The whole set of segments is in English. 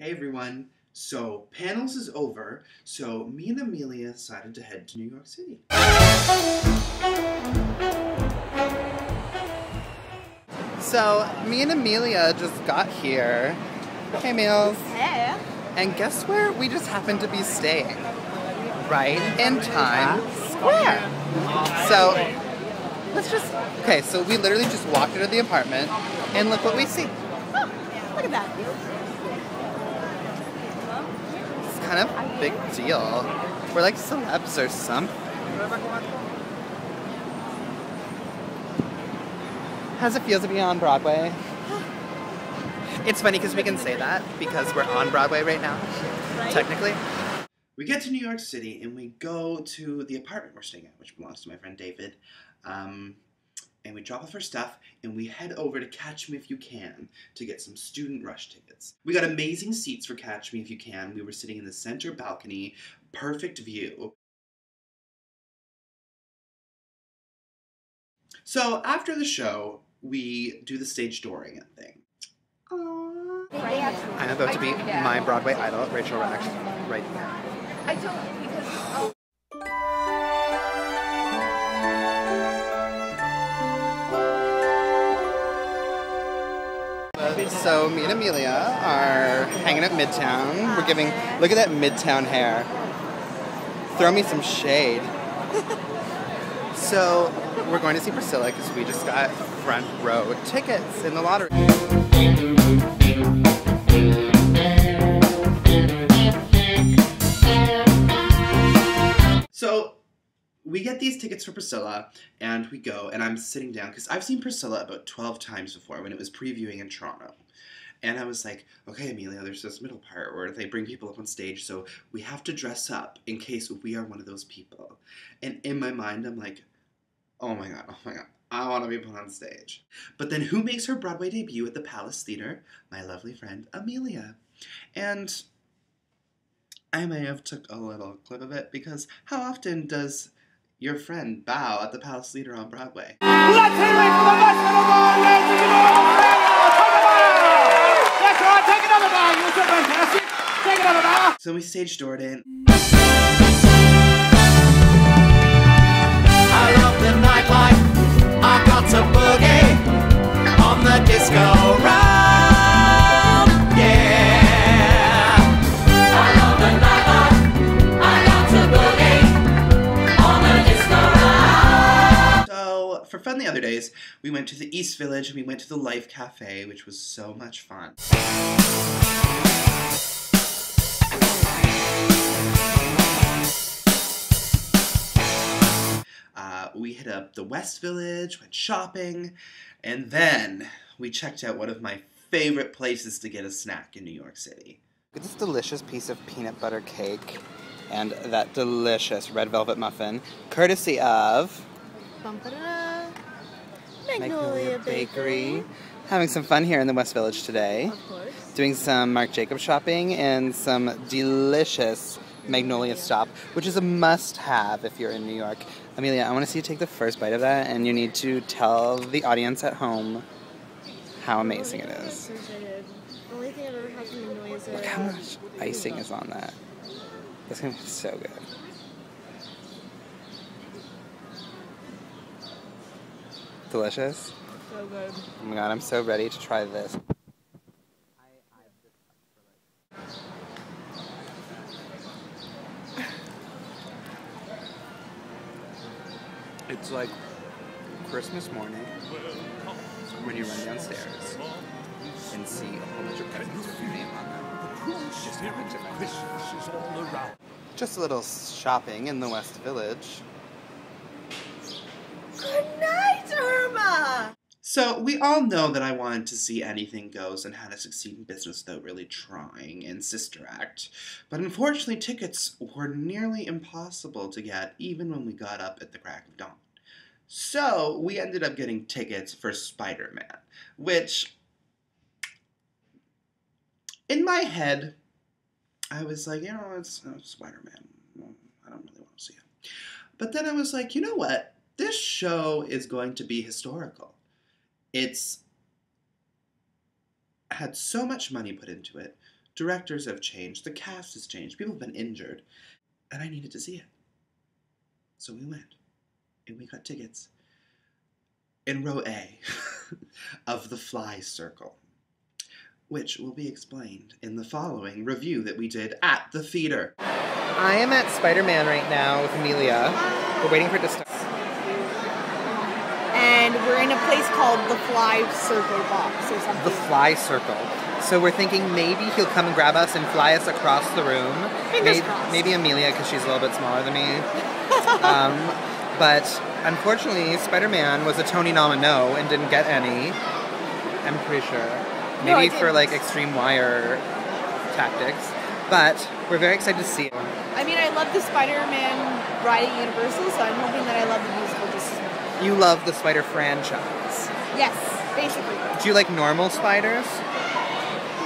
Hey everyone, so panels is over, so me and Amelia decided to head to New York City. So me and Amelia just got here. Hey Meals. Hey. And guess where we just happened to be staying? Right in Times Square. So let's just, okay, so we literally just walked into the apartment and look what we see. Oh, look at that. It's kind of a big deal. We're like celebs or something. How's it feel to be on Broadway? It's funny because we can say that because we're on Broadway right now, right? Technically. We get to New York City and we go to the apartment we're staying at, which belongs to my friend David. And we drop off our stuff and we head over to Catch Me If You Can to get some student rush tickets. We got amazing seats for Catch Me If You Can. We were sitting in the center balcony, perfect view. So after the show, we do the stage dooring thing. Aww. I'm about to meet my Broadway idol, Rachel Rack, right there. I don't, because, oh. So me and Amelia are hanging at Midtown. We're giving, look at that Midtown hair. Throw me some shade. So we're going to see Priscilla because we just got front row tickets in the lottery. So we get these tickets for Priscilla and we go and I'm sitting down because I've seen Priscilla about 12 times before when it was previewing in Toronto. And I was like, okay, Amelia, there's this middle part where they bring people up on stage, so we have to dress up in case we are one of those people. And in my mind, I'm like, oh my god, I want to be put on stage. But then who makes her Broadway debut at the Palace Theater? My lovely friend, Amelia. And I may have took a little clip of it because how often does your friend bow at the Palace Theater on Broadway? Let's hear it for the best little boy, ladies and gentlemen! That's right, take another bow, you're so fantastic! Take another bow! So we stage doored in. I love the nightlife, I've got to boogie on the disco round, yeah. I love the nightlife, I got to boogie on the disco round. So for fun the other days, we went to the East Village and we went to the Life Cafe, which was so much fun. We hit up the West Village, went shopping, and then we checked out one of my favorite places to get a snack in New York City. This delicious piece of peanut butter cake and that delicious red velvet muffin, courtesy of Magnolia Bakery. Having some fun here in the West Village today. Of course. Doing some Marc Jacobs shopping and some delicious Magnolia Stop, which is a must-have if you're in New York. Amelia, I want to see you take the first bite of that, and you need to tell the audience at home how amazing it is. So excited. The only thing I've ever had from Magnolia is Look how much icing is on that. That's going to be so good. Delicious? so good. Oh my god, I'm so ready to try this. It's like Christmas morning when you run downstairs and see a whole bunch of presents with your name on them. Just happen to find it. Just a little shopping in the West Village. Good night, Irma! So, we all know that I wanted to see Anything Goes and How to Succeed in Business Without Really Trying and Sister Act, but unfortunately tickets were nearly impossible to get even when we got up at the crack of dawn. So, we ended up getting tickets for Spider-Man, which, in my head, I was like, you know, it's Spider-Man. I don't really want to see it. But then I was like, you know what? This show is going to be historical. It's had so much money put into it. Directors have changed. The cast has changed. People have been injured. And I needed to see it. So we went. And we got tickets in row A of the Fly Circle, which will be explained in the following review that we did at the theater. I am at Spider-Man right now with Amelia. We're waiting for it to start. And we're in a place called the Fly Circle Box or something. The Fly Circle. So we're thinking maybe he'll come and grab us and fly us across the room. Fingers crossed. Maybe Amelia, because she's a little bit smaller than me. But unfortunately, Spider-Man was a Tony nominee and didn't get any. I'm pretty sure. Maybe for like Extreme Wire tactics. But we're very excited to see it. I mean, I love the Spider-Man ride at Universal, so I'm hoping that I love the musical just as much. You love the Spider franchise. Yes, basically. Do you like normal spiders?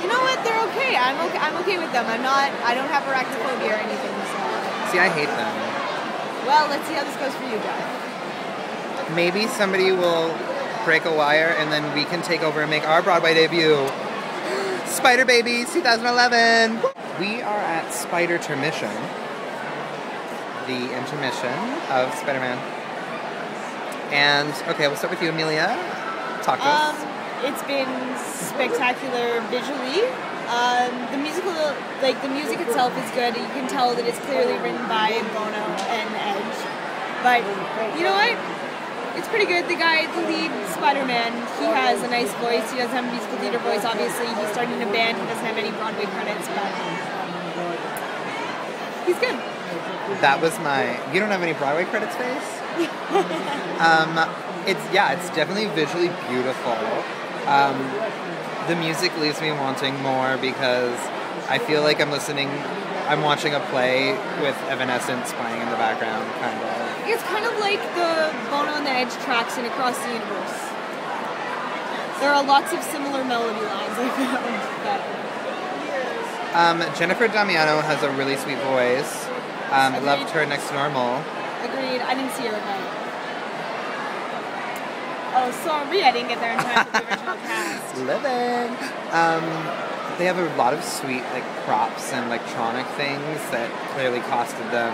You know what? They're okay. I'm okay with them. I don't have arachnophobia or anything, so. See, I hate them. Well, let's see how this goes for you, Jeff. Maybe somebody will break a wire and then we can take over and make our Broadway debut. Spider Babies 2011! We are at Spider Termission, the intermission of Spider-Man. And, okay, we'll start with you, Amelia. Talk to us. It's been spectacular visually. The music itself is good. You can tell that it's clearly written by Bono and Edge. But, you know what? It's pretty good. The guy, the lead Spider-Man, he has a nice voice. He doesn't have a musical theater voice, obviously. He's starting a band. He doesn't have any Broadway credits, but he's good. That was my... You don't have any Broadway credits, face? It's definitely visually beautiful. The music leaves me wanting more because I feel like I'm watching a play with Evanescence playing in the background, kind of. It's kind of like the Bono and the Edge tracks in Across the Universe. There are lots of similar melody lines I found. Jennifer Damiano has a really sweet voice. I loved her next to Normal. Agreed. I didn't see her again. Oh, sorry, I didn't get there in time for the original cast. Living. They have a lot of sweet props and electronic things that clearly costed them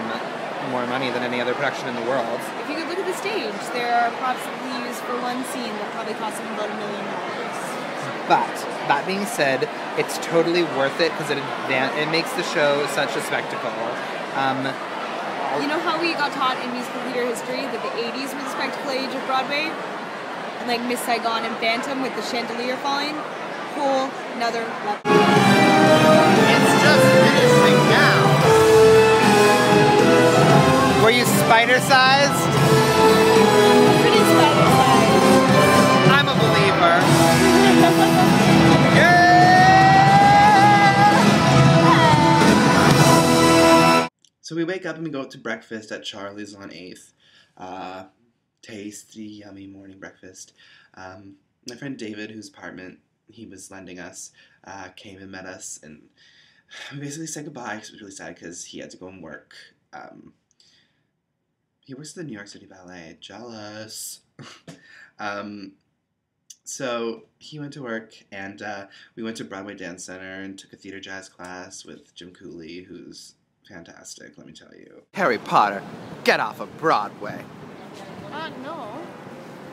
more money than any other production in the world. If you could look at the stage, there are props that we use for one scene that probably cost them about $1 million. But that being said, it's totally worth it because it makes the show such a spectacle. You know how we got taught in musical theater history that the 80s were the spectacle age of Broadway? And Miss Saigon and Bantam with the chandelier falling? Whole another level. It's just finishing now. Were you spider-sized? Pretty spider-sized. I'm a believer. So we wake up and we go out to breakfast at Charlie's on 8th. Tasty, yummy morning breakfast. My friend David, whose apartment he was lending us, came and met us, and we basically said goodbye because it was really sad because he had to go and work. He works at the New York City Ballet. Jealous. So he went to work, and we went to Broadway Dance Center and took a theater jazz class with Jim Cooley, who's fantastic, let me tell you. Harry Potter, get off of Broadway. No.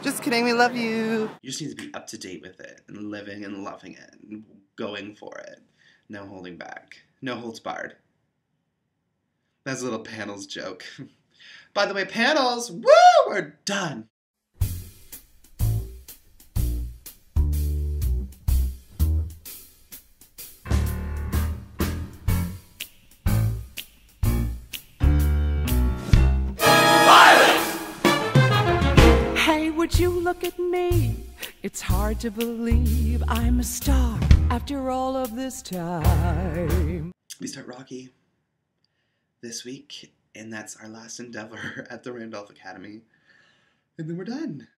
Just kidding, we love you. You just need to be up to date with it and living and loving it and going for it. No holding back. No holds barred. That's a little panels joke. By the way, panels, woo, we're done. Would you look at me? It's hard to believe I'm a star after all of this time. We start Rocky this week, and that's our last endeavor at the Randolph Academy. And then we're done.